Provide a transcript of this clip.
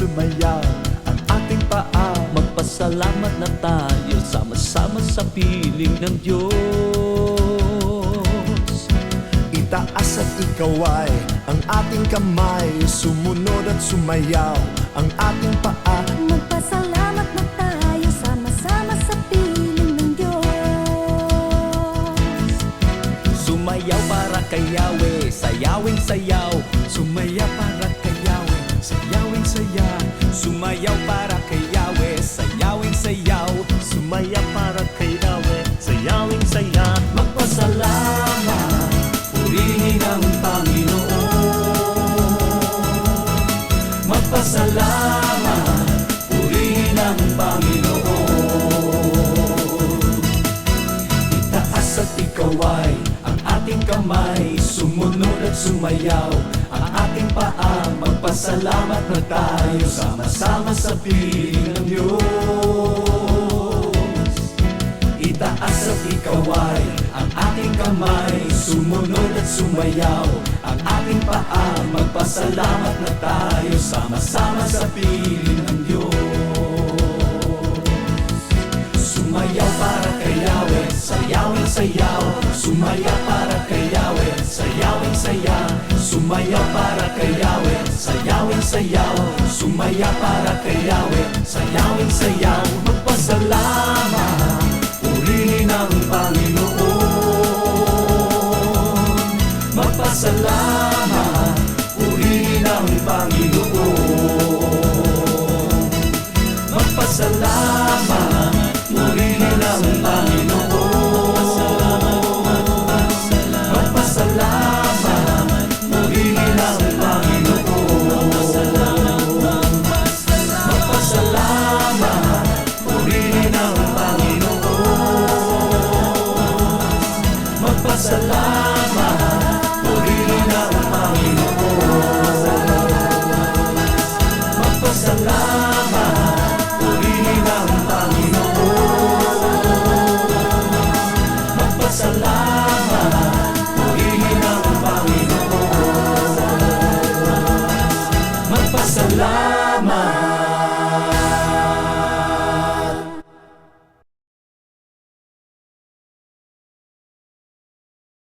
sumayaw ang ating paa. Magpasalamat na tayo, sama-sama sa piling ng Diyos. Itaas at ikaway ang ating kamay, sumunod at sumayaw ang ating paa. Magpasalamat na tayo, sama-sama sa piling ng Diyos. Sumayaw para kay Yahweh, sayawing sayaw. Sumaya para kay Yahweh, sayawing saya. Sumayaw para kay Yahweh, sayawing sayaw. Sumaya para kay Yahweh, sayawing saya. Magpasalamat, purihin ang Panginoon. Magpasalamat, purihin ang Panginoon. Itaas at ikaway ang ating kamay, sumunod at sumayaw ang ating paa. Magpasalamat na tayo, sama-sama sa piling ng Diyos. Itaas at ikaway ang ating kamay, sumunod at sumayaw ang ating paa. Magpasalamat na tayo, sama-sama sa piling ng Diyos. Sumayaw para kay Yahweh, sayawing sayaw. Sumaya para kay Yahweh, sayawing saya. Sumayaw para kay Yahweh, sayawing sayaw. Sumaya para kay Yahweh, sayawing sayaw. Magpasalamat, purihin ang Panginoon. Magpasalamat, purihin ang Panginoon. Magpasalamat, purihin ang Panginoon. Magpasalamat, purihin ang Panginoon. Magpasalamat, purihin ang Panginoon. Magpasalamat, purihin ang Panginoon. Magpasalamat, purihin ang Panginoon. Magpasalamat, purihin ang Panginoon. Magpasalamat.